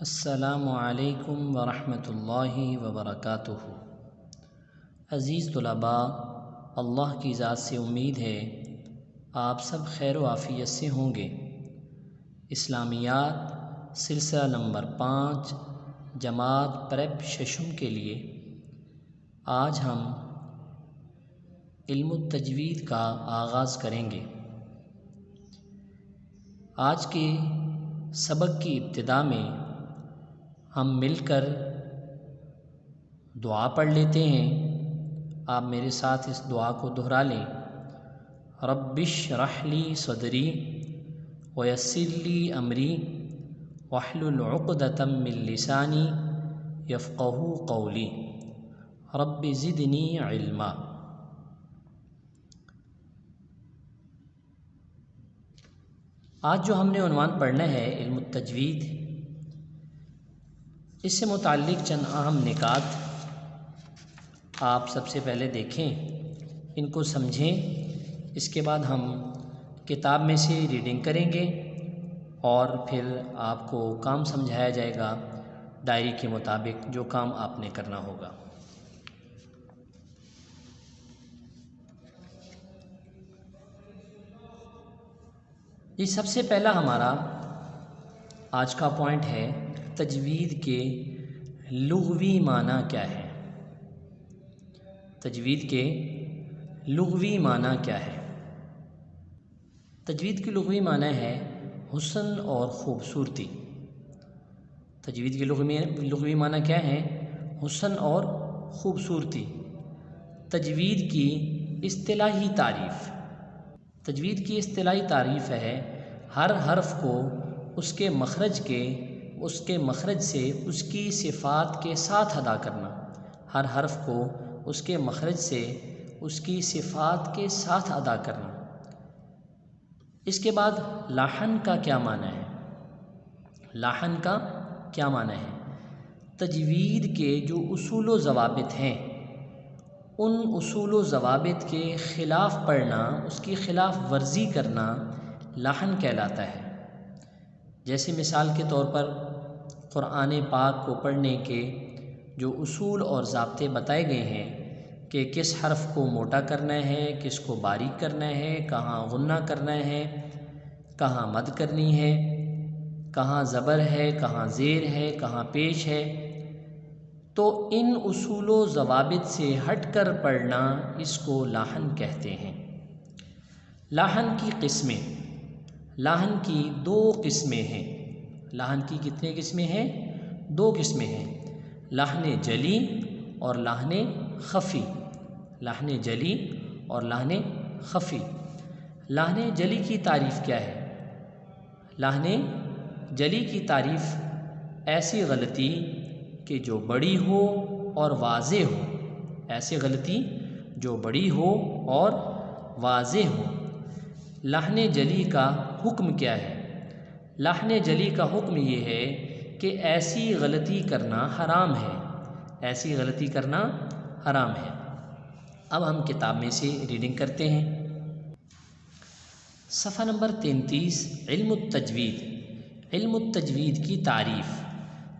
السلام علیکم ورحمۃ اللہ وبرکاتہ۔ عزیز طلباء، اللہ کی ذات سے امید ہے آپ سب خیر و عافیت سے ہوں گے۔ اسلامیات سلسلہ نمبر 5 جماعت پریپ ششم کے لیے آج ہم علم التجوید کا آغاز کریں گے۔ آج کے سبق کی ابتدا میں ہم مل کر دعا پڑھ لیتے ہیں۔ آپ میرے ساتھ اس دعا کو دہرا لیں۔ رب اشرح لی صدری ویسر لی امری واحلل عقدۃ من لسانی یفقہوا قولی رب زدنی علما۔ آج جو ہم نے عنوان پڑھنا ہے علم التجوید، اس سے متعلق چند اہم نکات آپ سب سے پہلے دیکھیں، ان کو سمجھیں۔ اس کے بعد ہم کتاب میں سے ریڈنگ کریں گے اور پھر آپ کو کام سمجھایا جائے گا ڈائری کے مطابق جو کام آپ نے کرنا ہوگا۔ یہ سب سے پہلا ہمارا آج کا پوائنٹ ہے، تجوید کے لغوی معنی کیا ہے؟ تجوید کے لغوی معنی کیا ہے؟ تجوید کے لغوی معنی ہے حسن اور خوبصورتی۔ تجوید کے لغوی معنی کیا ہے؟ حسن اور خوبصورتی۔ تجوید کی اصطلاحی تعریف، تجوید کی اصطلاحی تعریف ہے ہر حرف کو اس کے مخرج سے اس کی صفات کے ساتھ ادا کرنا۔ ہر حرف کو اس کے مخرج سے اس کی صفات کے ساتھ ادا کرنا۔ اس کے بعد لحن کا کیا معنی ہے؟ لحن کا کیا معنی ہے؟ تجوید کے جو اصول و ضوابط ہیں، ان اصول و ضوابط کے خلاف پڑھنا، اس کی خلاف ورزی کرنا لحن کہلاتا ہے۔ جیسے مثال کے طور پر قرآن پاک کو پڑھنے کے جو اصول اور ضابطے بتائے گئے ہیں کہ کس حرف کو موٹا کرنا ہے، کس کو باریک کرنا ہے، کہاں غنہ کرنا ہے، کہاں مد کرنی ہے، کہاں زبر ہے، کہاں زیر ہے، کہاں پیش ہے، تو ان اصول و ضوابط سے ہٹ کر پڑھنا اس کو لحن کہتے ہیں۔ لحن کی قسمیں، لحن کی 2 قسمیں ہیں۔ لحن کی کتنے قسمیں ہیں؟ 2 قسمیں ہیں، لحن جلی اور لحن خفی۔ لحن جلی اور لحن خفی۔ لحن جلی کی تعریف کیا ہے؟ لحن جلی کی تعریف ایسی غلطی کہ جو بڑی ہو اور واضح ہو، ایسی غلطی جو بڑی ہو اور واضح ہو۔ لحن جلی کا حکم کیا ہے؟ لحن جلی کا حکم یہ ہے کہ ایسی غلطی کرنا حرام ہے، ایسی غلطی کرنا حرام ہے۔ اب ہم کتاب میں سے ریڈنگ کرتے ہیں۔ صفحہ نمبر 33، علم التجوید۔ علم التجوید کی تعریف۔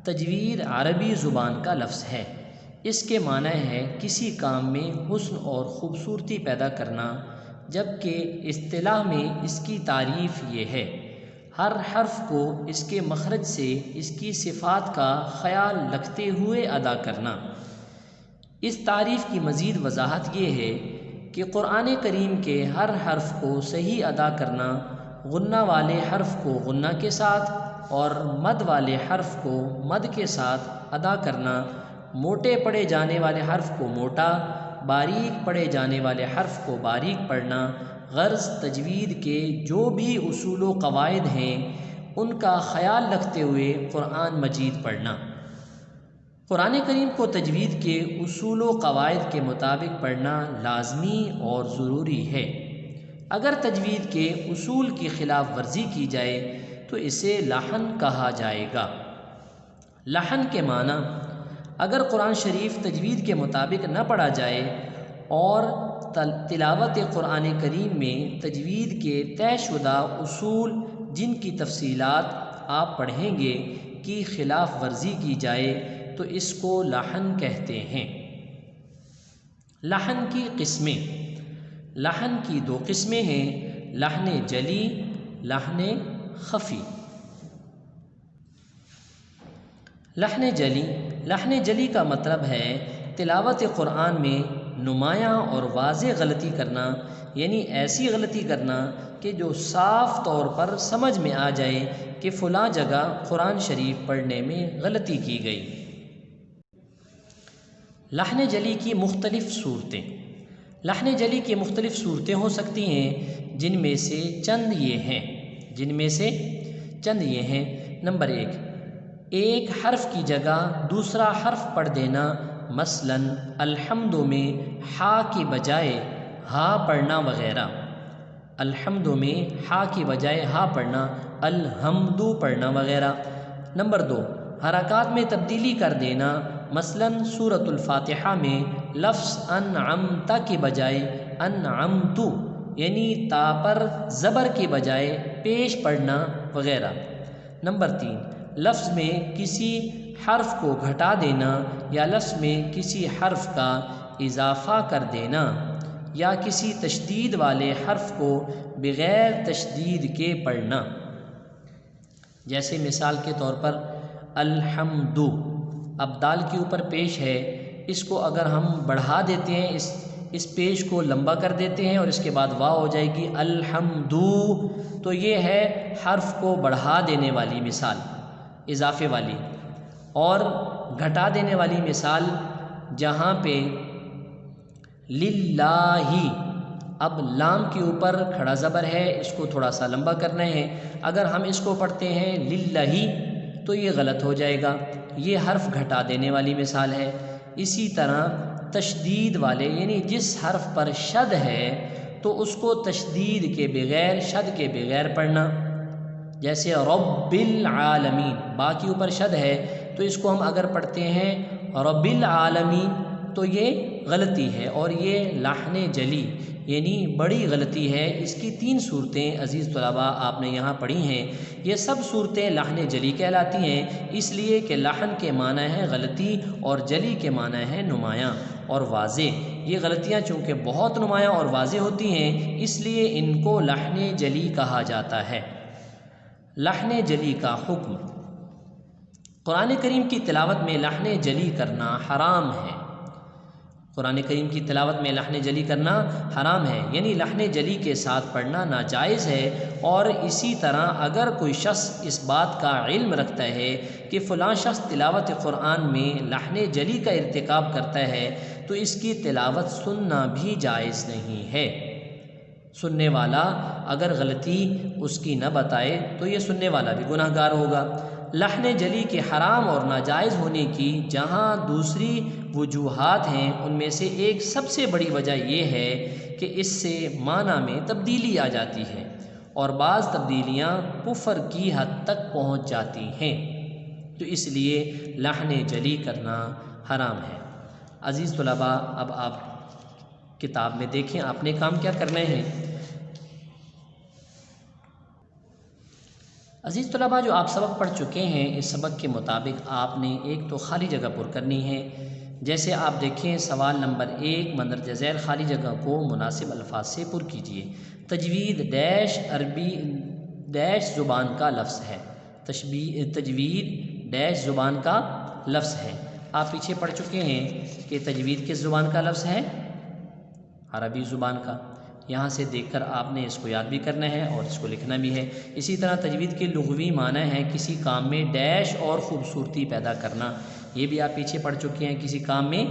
تجوید عربی زبان کا لفظ ہے۔ اس کے معنی ہے کسی کام میں حسن اور خوبصورتی پیدا کرنا، جبکہ اصطلاح میں اس کی تعریف یہ ہے ہر حرف کو اس کے مخرج سے اس کی صفات کا خیال رکھتے ہوئے ادا کرنا۔ اس تعریف کی مزید وضاحت یہ ہے کہ قرآن کریم کے ہر حرف کو صحیح ادا کرنا، غنہ والے حرف کو غنہ کے ساتھ اور مد والے حرف کو مد کے ساتھ ادا کرنا، موٹے پڑھے جانے والے حرف کو موٹا، باریک پڑھے جانے والے حرف کو باریک پڑھنا۔ غرض تجوید کے جو بھی اصول و قواعد ہیں ان کا خیال رکھتے ہوئے قرآن مجید پڑھنا۔ قرآن کریم کو تجوید کے اصول و قواعد کے مطابق پڑھنا لازمی اور ضروری ہے۔ اگر تجوید کے اصول کی خلاف ورزی کی جائے تو اسے لحن کہا جائے گا۔ لحن کے معنی، اگر قرآن شریف تجوید کے مطابق نہ پڑھا جائے اور تلاوت قرآن کریم میں تجوید کے طے شدہ اصول جن کی تفصیلات آپ پڑھیں گے کی خلاف ورزی کی جائے تو اس کو لحن کہتے ہیں۔ لحن کی قسمیں، لحن کی دو قسمیں ہیں، لحن جلی، لحن خفی۔ لحن جلی، لحن جلی کا مطلب ہے تلاوت قرآن میں نمایاں اور واضح غلطی کرنا، یعنی ایسی غلطی کرنا کہ جو صاف طور پر سمجھ میں آ جائے کہ فلاں جگہ قرآن شریف پڑھنے میں غلطی کی گئی۔ لحن جلی کی مختلف صورتیں، لحن جلی کی مختلف صورتیں ہو سکتی ہیں، جن میں سے چند یہ ہیں۔ نمبر 1، ایک حرف کی جگہ دوسرا حرف پڑھ دینا، مثلا الحمد میں ہا کی بجائے ہا پڑھنا وغیرہ۔ الحمد میں ہا کی بجائے ہا پڑھنا، الحمد پڑھنا وغیرہ۔ نمبر 2، حرکات میں تبدیلی کر دینا، مثلا سورۃ الفاتحہ میں لفظ انعمت کی بجائے انعمت، یعنی تا پر زبر کی بجائے پیش پڑھنا وغیرہ۔ نمبر 3، لفظ میں کسی حرف کو گھٹا دینا یا لفظ میں کسی حرف کا اضافہ کر دینا، یا کسی تشدید والے حرف کو بغیر تشدید کے پڑھنا۔ جیسے مثال کے طور پر الحمد، اب دال کے اوپر پیش ہے، اس کو اگر ہم بڑھا دیتے ہیں، اس پیش کو لمبا کر دیتے ہیں اور اس کے بعد واو ہو جائے گی الحمد، تو یہ ہے حرف کو بڑھا دینے والی مثال، اضافے والی۔ اور گھٹا دینے والی مثال جہاں پہ للہ، اب لام کے اوپر کھڑا زبر ہے، اس کو تھوڑا سا لمبا کرنا ہے، اگر ہم اس کو پڑھتے ہیں للہ تو یہ غلط ہو جائے گا، یہ حرف گھٹا دینے والی مثال ہے۔ اسی طرح تشدید والے، یعنی جس حرف پر شد ہے تو اس کو تشدید کے بغیر، شد کے بغیر پڑھنا، جیسے رب العالمین، با کے اوپر شد ہے تو اس کو ہم اگر پڑھتے ہیں رب العالمین تو یہ غلطی ہے اور یہ لحن جلی یعنی بڑی غلطی ہے۔ اس کی 3 صورتیں عزیز طلباء آپ نے یہاں پڑھی ہیں، یہ سب صورتیں لحن جلی کہلاتی ہیں، اس لیے کہ لحن کے معنی ہے غلطی اور جلی کے معنی ہے نمایاں اور واضح۔ یہ غلطیاں چونکہ بہت نمایاں اور واضح ہوتی ہیں، اس لیے ان کو لحن جلی کہا جاتا ہے۔ لحن جلی کا حکم، قرآن کریم کی تلاوت میں لحن جلی کرنا حرام ہے۔ قرآن کریم کی تلاوت میں لحن جلی کرنا حرام ہے، یعنی لحن جلی کے ساتھ پڑھنا ناجائز ہے۔ اور اسی طرح اگر کوئی شخص اس بات کا علم رکھتا ہے کہ فلاں شخص تلاوت قرآن میں لحن جلی کا ارتکاب کرتا ہے تو اس کی تلاوت سننا بھی جائز نہیں ہے۔ سننے والا اگر غلطی اس کی نہ بتائے تو یہ سننے والا بھی گناہ گار ہوگا۔ لحن جلی کے حرام اور ناجائز ہونے کی جہاں دوسری وجوہات ہیں، ان میں سے ایک سب سے بڑی وجہ یہ ہے کہ اس سے معنی میں تبدیلی آ جاتی ہے اور بعض تبدیلیاں کفر کی حد تک پہنچ جاتی ہیں، تو اس لیے لحن جلی کرنا حرام ہے۔ عزیز طلباء، اب آپ کتاب میں دیکھیں آپ نے کام کیا کرنے ہیں۔ عزیز طلباء، جو آپ سبق پڑھ چکے ہیں، اس سبق کے مطابق آپ نے ایک تو خالی جگہ پر کرنی ہے۔ جیسے آپ دیکھیں سوال نمبر 1، مندرجہ ذیل خالی جگہ کو مناسب الفاظ سے پر کیجیے۔ تجوید ڈیش عربی ڈیش زبان کا لفظ ہے، تجوید ڈیش زبان کا لفظ ہے۔ آپ پیچھے پڑھ چکے ہیں کہ تجوید کس زبان کا لفظ ہے؟ عربی زبان کا۔ یہاں سے دیکھ کر آپ نے اس کو یاد بھی کرنا ہے اور اس کو لکھنا بھی ہے۔ اسی طرح تجوید کے لغوی معنی ہے کسی کام میں ڈیش اور خوبصورتی پیدا کرنا، یہ بھی آپ پیچھے پڑھ چکے ہیں، کسی کام میں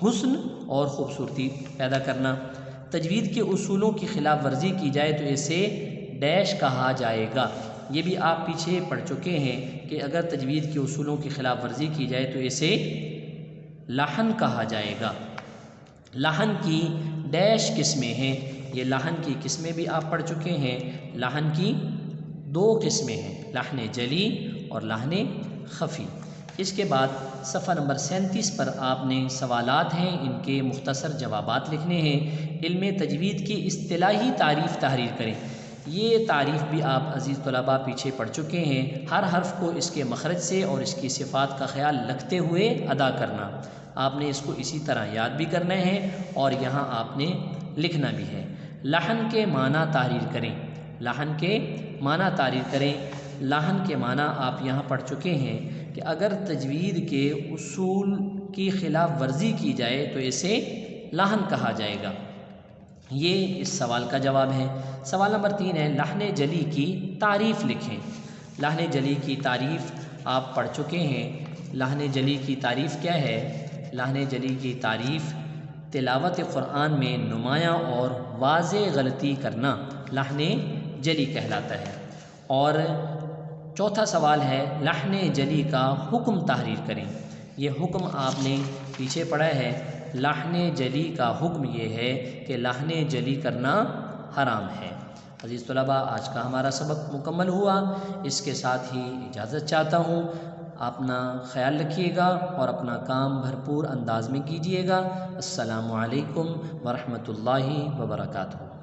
حسن اور خوبصورتی پیدا کرنا۔ تجوید کے اصولوں کی خلاف ورزی کی جائے تو اسے ڈیش کہا جائے گا، یہ بھی آپ پیچھے پڑھ چکے ہیں کہ اگر تجوید کے اصولوں کی خلاف ورزی کی جائے تو اسے لحن کہا جائے گا۔ لحن کی ڈیش قسمیں ہیں، یہ لحن کی قسمیں بھی آپ پڑھ چکے ہیں۔ لحن کی 2 قسمیں ہیں، لحن جلی اور لحن خفی۔ اس کے بعد صفحہ نمبر 37 پر آپ نے سوالات ہیں، ان کے مختصر جوابات لکھنے ہیں۔ علم تجوید کی اصطلاحی تعریف تحریر کریں۔ یہ تعریف بھی آپ عزیز طلباء پیچھے پڑھ چکے ہیں، ہر حرف کو اس کے مخرج سے اور اس کی صفات کا خیال رکھتے ہوئے ادا کرنا۔ آپ نے اس کو اسی طرح یاد بھی کرنا ہے اور یہاں آپ نے لکھنا بھی ہے۔ لحن کے معنی تحریر کریں، لحن کے معنی تحریر کریں۔ لحن کے معنی آپ یہاں پڑھ چکے ہیں کہ اگر تجوید کے اصول کی خلاف ورزی کی جائے تو اسے لحن کہا جائے گا۔ یہ اس سوال کا جواب ہے۔ سوال نمبر 3 ہے، لحن جلی کی تعریف لکھیں۔ لحن جلی کی تعریف آپ پڑھ چکے ہیں۔ لحن جلی کی تعریف کیا ہے؟ لحن جلی کی تعریف تلاوت قرآن میں نمایاں اور واضح غلطی کرنا لحن جلی کہلاتا ہے۔ اور چوتھا سوال ہے، لحن جلی کا حکم تحریر کریں۔ یہ حکم آپ نے پیچھے پڑھا ہے۔ لحن جلی کا حکم یہ ہے کہ لحن جلی کرنا حرام ہے۔ عزیز طلباء، آج کا ہمارا سبق مکمل ہوا، اس کے ساتھ ہی اجازت چاہتا ہوں۔ اپنا خیال رکھیے گا اور اپنا کام بھرپور انداز میں کیجیے گا۔ السلام علیکم ورحمۃ اللہ وبرکاتہ۔